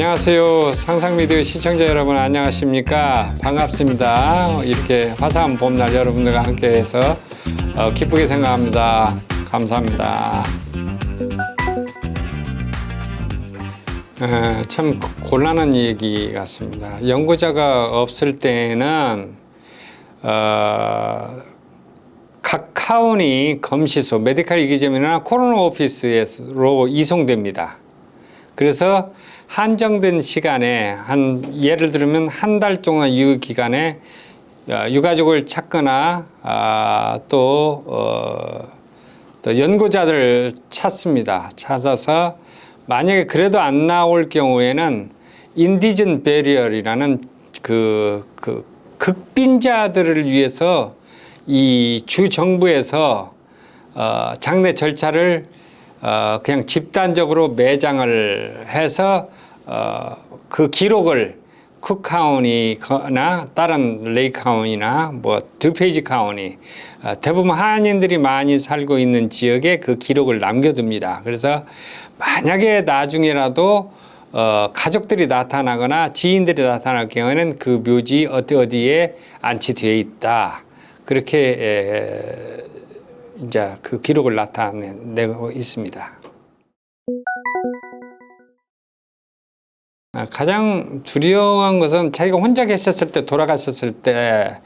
안녕하세요. 상상미디어 시청자 여러분 안녕하십니까? 반갑습니다. 이렇게 화사한 봄날 여러분들과 함께해서 기쁘게 생각합니다. 감사합니다. 참 곤란한 얘기 같습니다. 연구자가 없을 때는 각 카운티 검시소, 메디컬 이기점이나 코로나 오피스로 이송됩니다. 그래서 한정된 시간에 예를 들면 한 달 동안 유효 기간에 유가족을 찾거나 또 연구자들을 찾습니다. 찾아서 만약에 그래도 안 나올 경우에는 인디전 베리얼이라는 그 극빈자들을 위해서 이 주 정부에서 장례 절차를 그냥 집단적으로 매장을 해서 그 기록을 쿡 카운티나 다른 레이 카운티나 뭐 두페이지 카운티 대부분 한인들이 많이 살고 있는 지역에 그 기록을 남겨둡니다. 그래서 만약에 나중에라도 가족들이 나타나거나 지인들이 나타날 경우에는 그 묘지 어디에 안치되어 있다. 그렇게 이제 그 기록을 나타내고 있습니다. 가장 두려운 것은 자기가 혼자 계셨을 때, 돌아가셨을 때,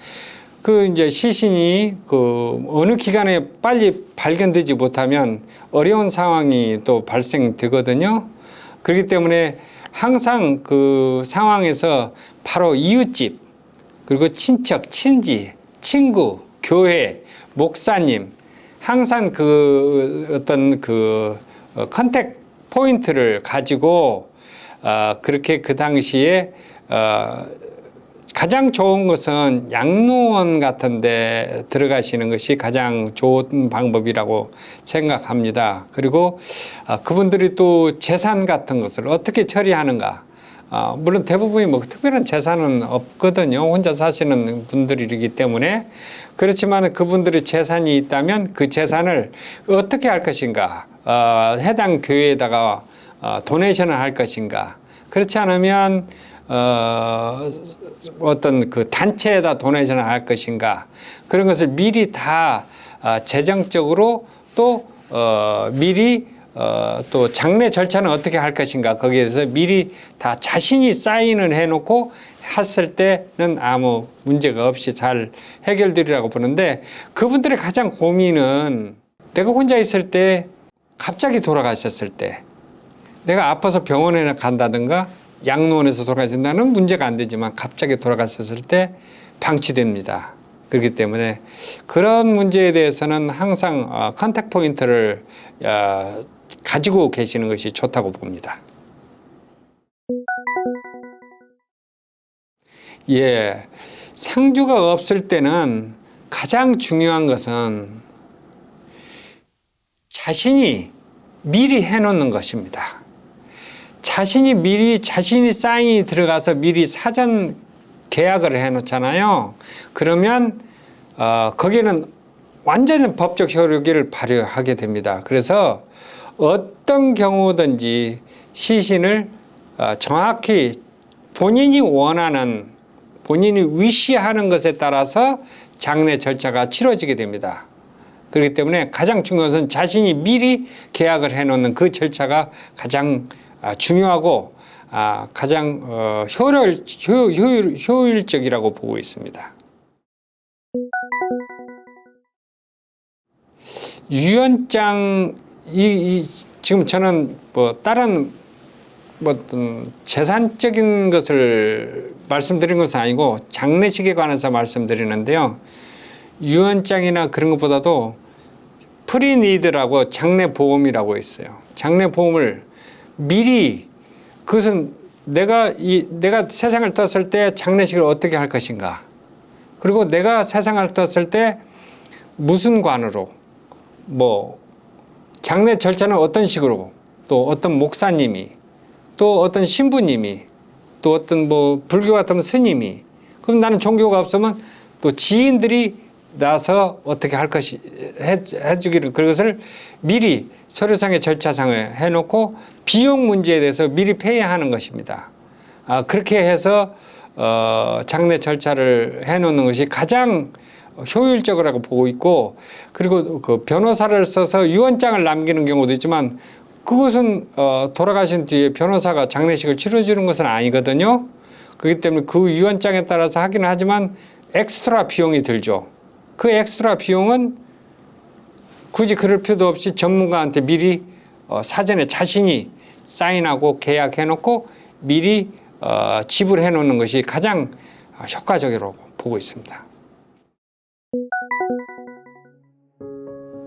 이제 시신이 어느 기간에 빨리 발견되지 못하면 어려운 상황이 또 발생되거든요. 그렇기 때문에 항상 그 상황에서 바로 이웃집, 그리고 친척, 친지, 친구, 교회, 목사님, 항상 어떤 컨택 포인트를 가지고 그렇게 그 당시에 가장 좋은 것은 양로원 같은 데 들어가시는 것이 가장 좋은 방법이라고 생각합니다. 그리고 그분들이 또 재산 같은 것을 어떻게 처리하는가. 물론 대부분이 뭐 특별한 재산은 없거든요. 혼자 사시는 분들이기 때문에. 그렇지만 그분들의 재산이 있다면 그 재산을 어떻게 할 것인가. 해당 교회에다가 도네이션을 할 것인가. 그렇지 않으면 어떤 그 단체에다 도네이션을 할 것인가. 그런 것을 미리 다 재정적으로 또 미리 또 장례 절차는 어떻게 할 것인가. 거기에 대해서 미리 다 자신이 사인을 해놓고 했을 때는 아무 문제가 없이 잘 해결되리라고 보는데, 그분들의 가장 고민은 내가 혼자 있을 때 갑자기 돌아가셨을 때, 내가 아파서 병원에 간다든가 양로원에서 돌아가신다는 문제가 안 되지만 갑자기 돌아가셨을 때 방치됩니다. 그렇기 때문에 그런 문제에 대해서는 항상 컨택 포인트를 가지고 계시는 것이 좋다고 봅니다. 예, 상주가 없을 때는 가장 중요한 것은 자신이 미리 해놓는 것입니다. 자신이 사인이 들어가서 미리 사전 계약을 해놓잖아요. 그러면 거기는 완전히 법적 효력을 발휘하게 됩니다. 그래서 어떤 경우든지 시신을 정확히 본인이 원하는, 본인이 위시하는 것에 따라서 장례 절차가 치러지게 됩니다. 그렇기 때문에 가장 중요한 것은 자신이 미리 계약을 해놓는 그 절차가 가장 중요하고 가장 효율적이라고 보고 있습니다. 유언장, 지금 저는 뭐 다른 어떤 재산적인 것을 말씀드린 것은 아니고 장례식에 관해서 말씀드리는데요. 유언장이나 그런 것보다도 프리니드라고 장례보험이라고 있어요. 장례보험을 미리, 그것은 내가 세상을 떴을 때 장례식을 어떻게 할 것인가, 그리고 내가 세상을 떴을 때 무슨 관으로, 뭐 장례 절차는 어떤 식으로, 또 어떤 목사님이, 또 어떤 신부님이, 또 어떤 뭐 불교 같으면 스님이, 그럼 나는 종교가 없으면 또 지인들이 나서 어떻게 할 것이 해주기를 그것을 미리 서류상의 절차상에 해놓고 비용 문제에 대해서 미리 폐해하는 것입니다. 그렇게 해서 장례 절차를 해놓는 것이 가장 효율적이라고 보고 있고, 그리고 그 변호사를 써서 유언장을 남기는 경우도 있지만 그것은 돌아가신 뒤에 변호사가 장례식을 치러주는 것은 아니거든요. 그렇기 때문에 그 유언장에 따라서 하기는 하지만 엑스트라 비용이 들죠. 그 엑스트라 비용은 굳이 그럴 필요도 없이 전문가한테 미리 사전에 자신이 사인하고 계약해놓고 미리 지불해 놓는 것이 가장 효과적이라고 보고 있습니다.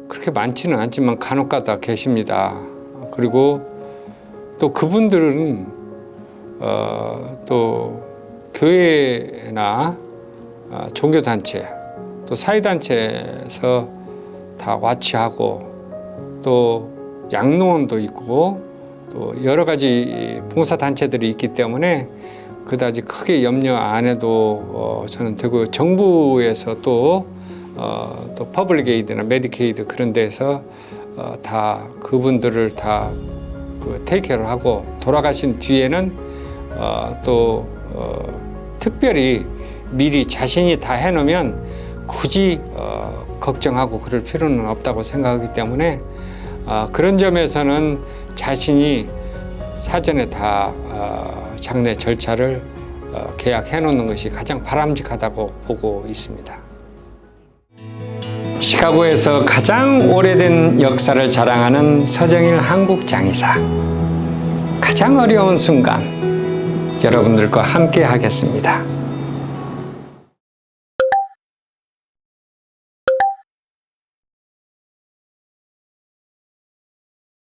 그렇게 많지는 않지만 간혹가다 계십니다. 그리고 또 그분들은 또 교회나 종교단체 또 사회단체에서 다 와치하고 또 양로원도 있고 또 여러 가지 봉사단체들이 있기 때문에 그다지 크게 염려 안 해도 저는 되고, 정부에서 또 퍼블릭 에이드나 메디케이드 그런 데서 다 그분들을 다 테이크케어를 하고, 돌아가신 뒤에는 또 특별히 미리 자신이 다 해놓으면 굳이 걱정하고 그럴 필요는 없다고 생각하기 때문에 그런 점에서는 자신이 사전에 다 장례 절차를 계약해 놓는 것이 가장 바람직하다고 보고 있습니다. 시카고에서 가장 오래된 역사를 자랑하는 서정일 한국장의사. 가장 어려운 순간 여러분들과 함께 하겠습니다.